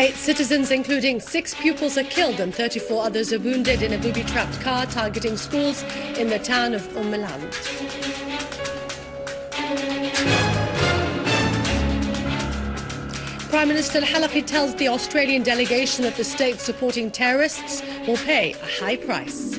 8 citizens, including 6 pupils, are killed and 34 others are wounded in a booby-trapped car targeting schools in the town of Land. Prime Minister al-Halaqi tells the Australian delegation that the state supporting terrorists will pay a high price.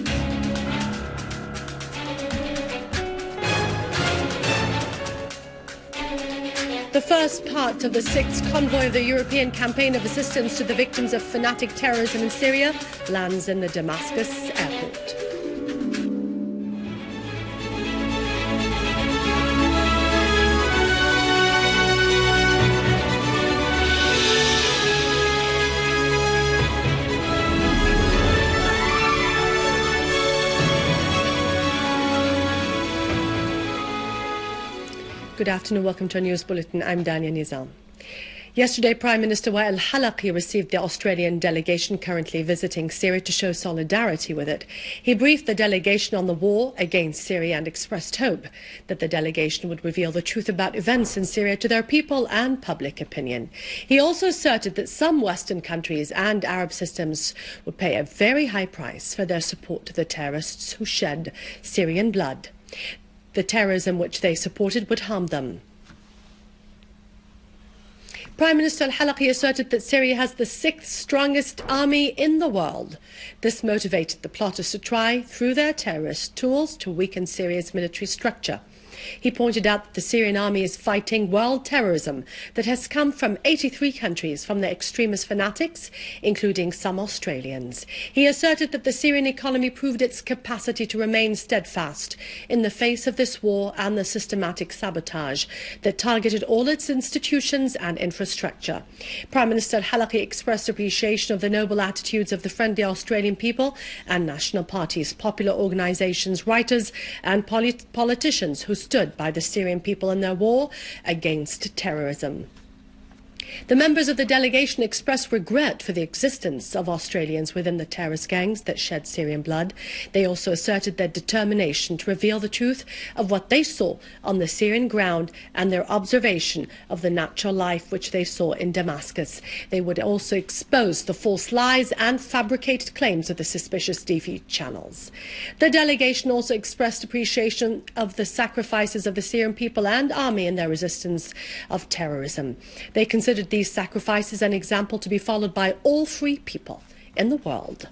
The first part of the 6th convoy of the European campaign of assistance to the victims of fanatic terrorism in Syria lands in the Damascus airport. Good afternoon, welcome to our news bulletin. I'm Dania Nizam. Yesterday, Prime Minister al-Halaqi received the Australian delegation currently visiting Syria to show solidarity with it. He briefed the delegation on the war against Syria and expressed hope that the delegation would reveal the truth about events in Syria to their people and public opinion. He also asserted that some Western countries and Arab systems would pay a very high price for their support to the terrorists who shed Syrian blood. The terrorism which they supported would harm them. Prime Minister al-Halaqi asserted that Syria has the 6th strongest army in the world. This motivated the plotters to try, through their terrorist tools, to weaken Syria's military structure. He pointed out that the Syrian army is fighting world terrorism that has come from 83 countries from the extremist fanatics, including some Australians. He asserted that the Syrian economy proved its capacity to remain steadfast in the face of this war and the systematic sabotage that targeted all its institutions and infrastructure. Prime Minister al-Halaqi expressed appreciation of the noble attitudes of the friendly Australian people and national parties, popular organisations, writers and politicians who stood by the Syrian people in their war against terrorism. The members of the delegation expressed regret for the existence of Australians within the terrorist gangs that shed Syrian blood. They also asserted their determination to reveal the truth of what they saw on the Syrian ground and their observation of the natural life which they saw in Damascus. They would also expose the false lies and fabricated claims of the suspicious TV channels. The delegation also expressed appreciation of the sacrifices of the Syrian people and army in their resistance of terrorism. They considered these sacrifices an example to be followed by all free people in the world.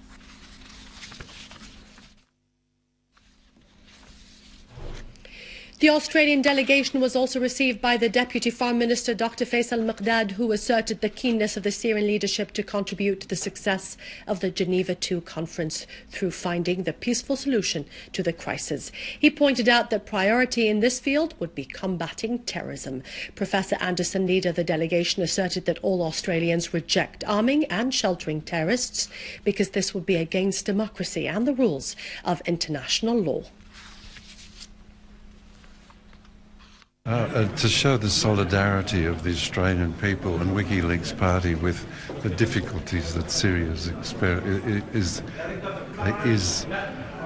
The Australian delegation was also received by the Deputy Foreign Minister Dr. Faisal Miqdad, who asserted the keenness of the Syrian leadership to contribute to the success of the Geneva II conference through finding the peaceful solution to the crisis. He pointed out that priority in this field would be combating terrorism. Professor Anderson, leader of the delegation, asserted that all Australians reject arming and sheltering terrorists because this would be against democracy and the rules of international law. To show the solidarity of the Australian people and WikiLeaks party with the difficulties that Syria is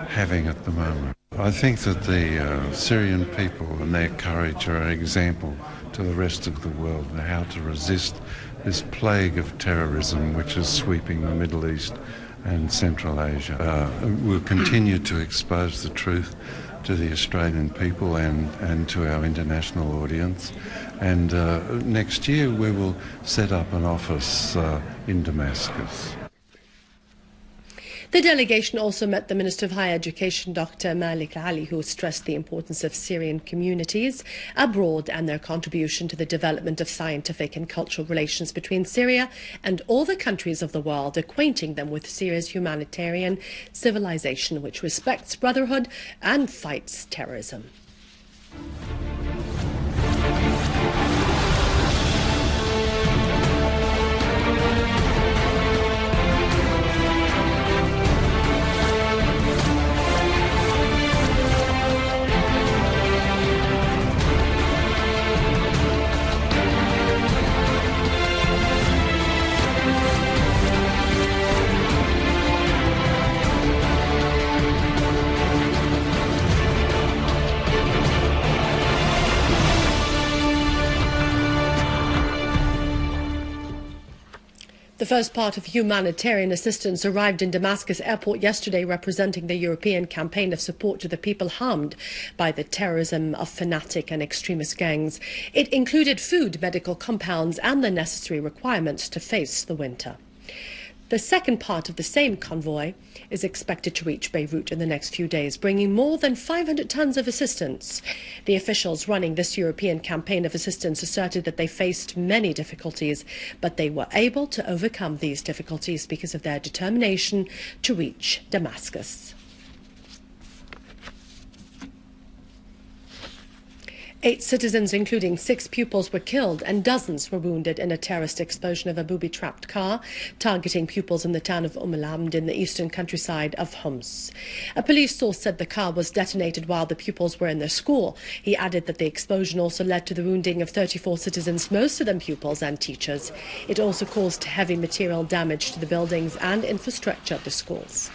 having at the moment. I think that the Syrian people and their courage are an example to the rest of the world on how to resist this plague of terrorism which is sweeping the Middle East and Central Asia. We'll continue to expose the truth to the Australian people and to our international audience. And next year we will set up an office in Damascus. The delegation also met the Minister of Higher Education, Dr. Malik Ali, who stressed the importance of Syrian communities abroad and their contribution to the development of scientific and cultural relations between Syria and all the countries of the world, acquainting them with Syria's humanitarian civilization, which respects brotherhood and fights terrorism. first part of humanitarian assistance arrived in Damascus airport yesterday, representing the European campaign of support to the people harmed by the terrorism of fanatic and extremist gangs. It included food, medical compounds and the necessary requirements to face the winter. The second part of the same convoy is expected to reach Beirut in the next few days, bringing more than 500 tons of assistance. The officials running this European campaign of assistance asserted that they faced many difficulties, but they were able to overcome these difficulties because of their determination to reach Damascus. 8 citizens, including 6 pupils, were killed and dozens were wounded in a terrorist explosion of a booby-trapped car targeting pupils in the town of al-Hamd in the eastern countryside of Homs. A police source said the car was detonated while the pupils were in their school. He added that the explosion also led to the wounding of 34 citizens, most of them pupils and teachers. It also caused heavy material damage to the buildings and infrastructure of the schools.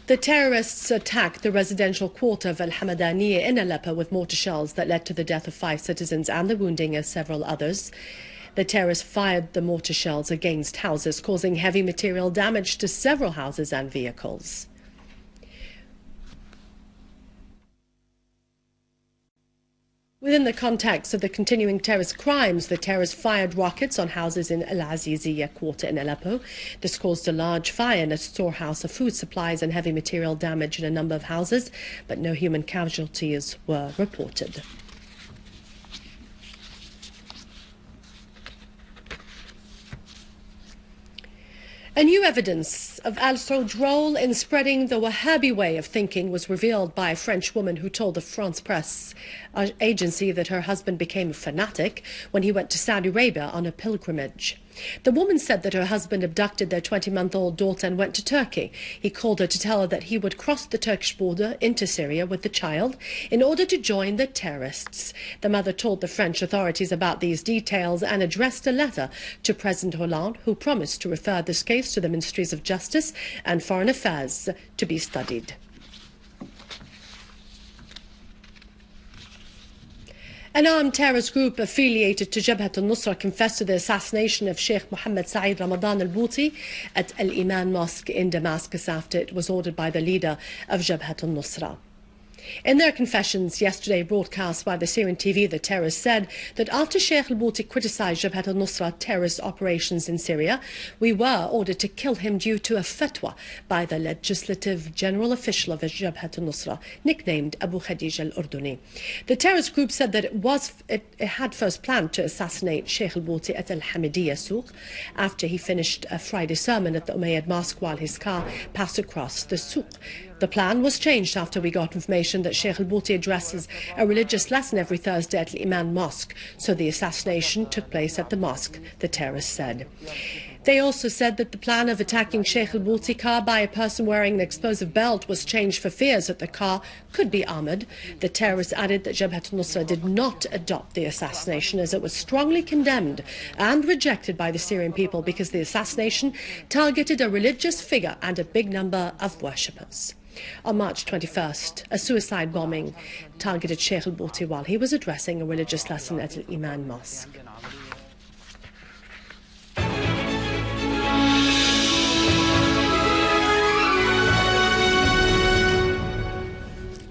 The terrorists attacked the residential quarter of al-Hamadaniya in Aleppo with mortar shells that led to the death of 5 citizens and the wounding of several others. The terrorists fired the mortar shells against houses, causing heavy material damage to several houses and vehicles. Within the context of the continuing terrorist crimes, the terrorists fired rockets on houses in al-Aziziyya quarter in Aleppo. This caused a large fire in a storehouse of food supplies and heavy material damage in a number of houses, but no human casualties were reported. A new evidence of al-Saud's role in spreading the Wahhabi way of thinking was revealed by a French woman who told the France Press agency that her husband became a fanatic when he went to Saudi Arabia on a pilgrimage. The woman said that her husband abducted their 20-month-old daughter and went to Turkey. He called her to tell her that he would cross the Turkish border into Syria with the child in order to join the terrorists. The mother told the French authorities about these details and addressed a letter to President Hollande, who promised to refer this case to the Ministries of Justice and Foreign Affairs to be studied. An armed terrorist group affiliated to Jabhat al-Nusra confessed to the assassination of Sheikh Mohammed Saeed Ramadan al-Bouti at al-Iman Mosque in Damascus after it was ordered by the leader of Jabhat al-Nusra. In their confessions yesterday broadcast by the Syrian TV, the terrorists said that after Sheikh al-Bouti criticized Jabhat al-Nusra terrorist operations in Syria, we were ordered to kill him due to a fatwa by the legislative general official of Jabhat al-Nusra, nicknamed Abu Khadij al-Urduni. The terrorist group said that it had first planned to assassinate Sheikh al-Bouti at al-Hamidiyya Souq after he finished a Friday sermon at the Umayyad Mosque while his car passed across the Souq. The plan was changed after we got information that Sheikh al-Bouti addresses a religious lesson every Thursday at al-Iman Mosque, so the assassination took place at the mosque, the terrorists said. They also said that the plan of attacking Sheikh al-Bouti car by a person wearing an explosive belt was changed for fears that the car could be armoured. The terrorists added that Jabhat al-Nusra did not adopt the assassination as it was strongly condemned and rejected by the Syrian people because the assassination targeted a religious figure and a big number of worshippers. On March 21st, a suicide bombing targeted Sheikh al-Bouti while he was addressing a religious lesson at al-Iman Mosque.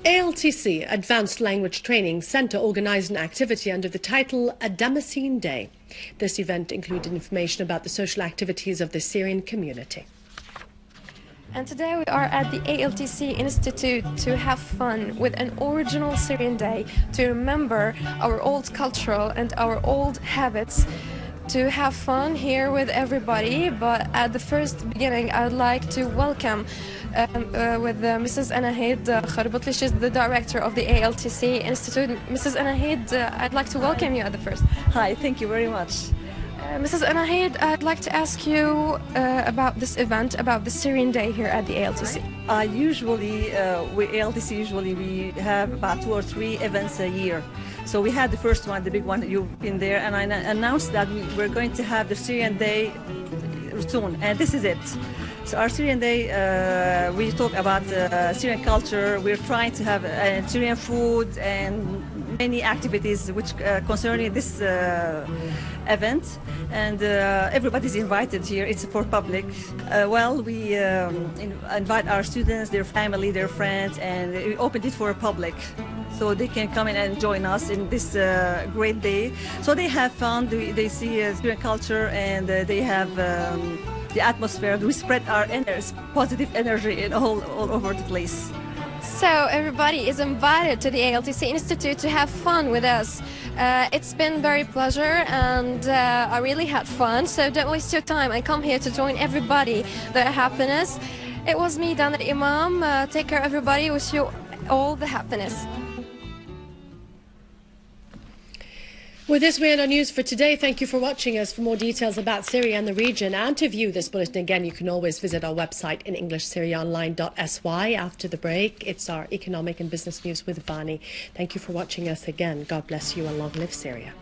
ALTC, Advanced Language Training Center, organized an activity under the title A Damascene Day. This event included information about the social activities of the Syrian community. And today we are at the ALTC Institute to have fun with an original Syrian day, to remember our old cultural and our old habits, to have fun here with everybody. But at the first beginning, I would like to welcome with Mrs. Anahid Kharbutli. She's the director of the ALTC Institute. Mrs. Anahid, I'd like to welcome you at the first. Hi, thank you very much. Mrs. Anahid, I'd like to ask you about this event, about the Syrian Day here at the ALTC. We have about 2 or 3 events a year. So we had the first one, the big one, you've been there, and I announced that we're going to have the Syrian Day soon, and this is it. So our Syrian Day, we talk about Syrian culture. We're trying to have Syrian food and many activities which concerning this event, and everybody's invited here. It's for public. We invite our students, their family, their friends, and we opened it for public, so they can come in and join us in this great day. So they have fun, they see Syrian culture, and they have the atmosphere. We spread our positive energy in all over the place. So everybody is invited to the ALTC Institute to have fun with us. It's been very pleasure, and I really had fun. So don't waste your time and come here to join everybody. Their happiness. It was me, Danar Imam. Take care, everybody. Wish you all the happiness. With this, we end our news for today. Thank you for watching us. For more details about Syria and the region, and to view this bulletin again, you can always visit our website in English, syriaonline.sy. After the break, it's our economic and business news with Vani. Thank you for watching us again. God bless you, and long live Syria.